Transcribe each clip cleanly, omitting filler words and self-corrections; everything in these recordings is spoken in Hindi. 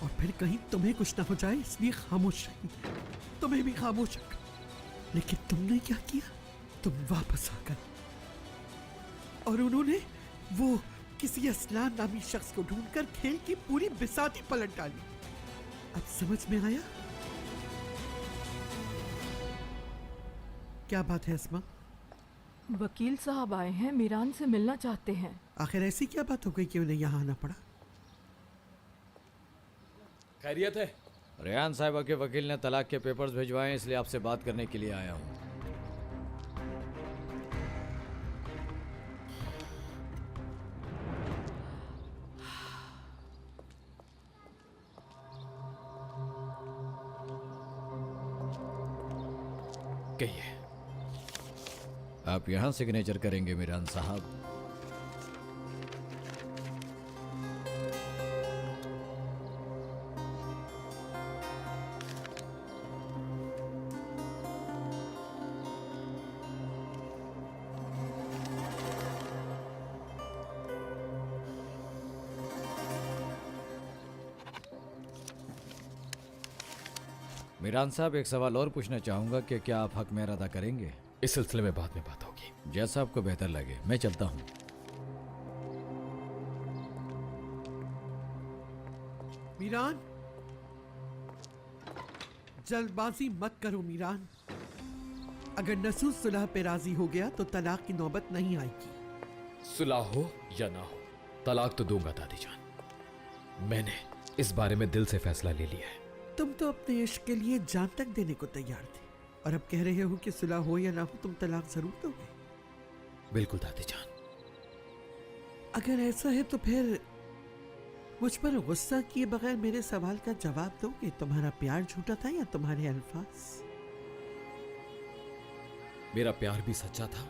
और फिर कहीं तुम्हें कुछ ना हो जाए इसलिए खामोश रही। तुम्हें भी खामोश रखा, लेकिन तुमने क्या किया? तुम वापस आ गए और उन्होंने वो किसी असलान नामी शख्स को ढूंढकर खेल की पूरी बिसाती पलट डाली। अब समझ में आया? क्या बात है अस्मा? वकील साहब आए हैं, मीरान से मिलना चाहते हैं। आखिर ऐसी क्या बात हो गई कि उन्हें यहाँ आना पड़ा? खैरियत है? रेहान साहिबा के वकील ने तलाक के पेपर्स भिजवाए, इसलिए आपसे बात करने के लिए आया हूँ। कहिए। आप यहाँ सिग्नेचर करेंगे मीरान साहब। मीरान साहब, एक सवाल और पूछना चाहूंगा कि क्या आप हक मेरा अदा करेंगे? इस सिलसिले में बाद में बात होगी। जैसा आपको बेहतर लगे, मैं चलता हूँ। मीरान, जल्दबाजी मत करो मीरान। अगर नसूर सुलह पे राजी हो गया तो तलाक की नौबत नहीं आएगी। सुलह हो या ना हो, तलाक तो दूंगा दादी जान। मैंने इस बारे में दिल से फैसला ले लिया है। तुम तो अपने इश्क के लिए जान तक देने को तैयार थे और अब कह रहे हो कि सुलह हो या ना हो तुम तलाक जरूर दोगे। बिल्कुल दादी जान। अगर ऐसा है तो फिर मुझ पर गुस्सा किए बगैर मेरे सवाल का जवाब दोगे? तुम्हारा प्यार झूठा था या तुम्हारे अल्फाज? मेरा प्यार भी सच्चा था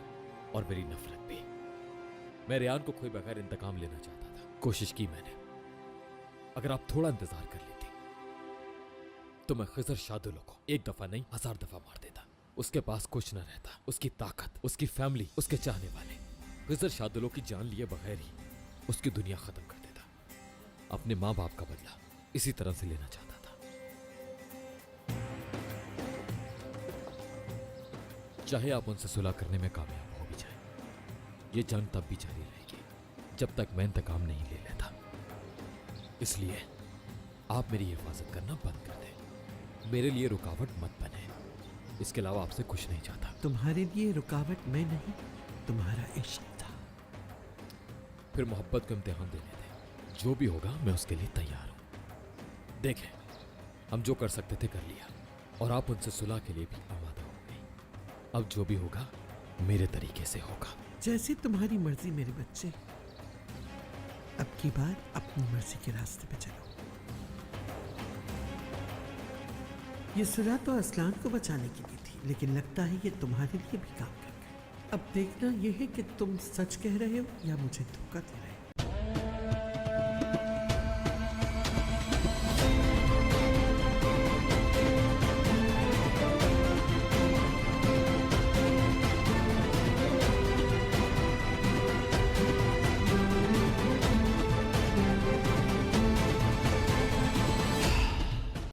और मेरी नफरत भी। मैं रेहान को खोए बगैर इंतकाम लेना चाहता था। कोशिश की मैंने। अगर आप थोड़ा इंतजार कर लेते तो मैं खिजर शादुलो को एक दफा नहीं 1000 दफा मार देता। उसके पास कुछ न रहता, उसकी ताकत, उसकी फैमिली, उसके चाहने वाले। खिजर शादुलो की जान लिए बगैर ही उसकी दुनिया खत्म कर देता। अपने माँ बाप का बदला इसी तरह से लेना चाहता था। चाहे आप उनसे सुलह करने में कामयाब हो भी जाए, ये जंग तब भी जारी रहेगी जब तक मैं इंतकाम नहीं ले लेता। इसलिए आप मेरी हिफाजत करना बंद कर दें। मेरे लिए रुकावट मत बने। इसके अलावा आपसे कुछ नहीं चाहता। तुम्हारे लिए रुकावट मैं नहीं, तुम्हारा इश्क था। फिर मोहब्बत को इम्तिहान देने दें। जो भी होगा मैं उसके लिए तैयार हूं। देखें, हम जो कर सकते थे कर लिया और आप उनसे सुलह के लिए भी आमादा हो गई। अब जो भी होगा मेरे तरीके से होगा। जैसी तुम्हारी मर्जी मेरे बच्चे। अब की बार अपनी मर्जी के रास्ते पे चलो। ये सुलह तो असलान को बचाने की भी थी, लेकिन लगता है ये तुम्हारे लिए भी काम कर गए। अब देखना यह है कि तुम सच कह रहे हो या मुझे धोखा दे रहे हो।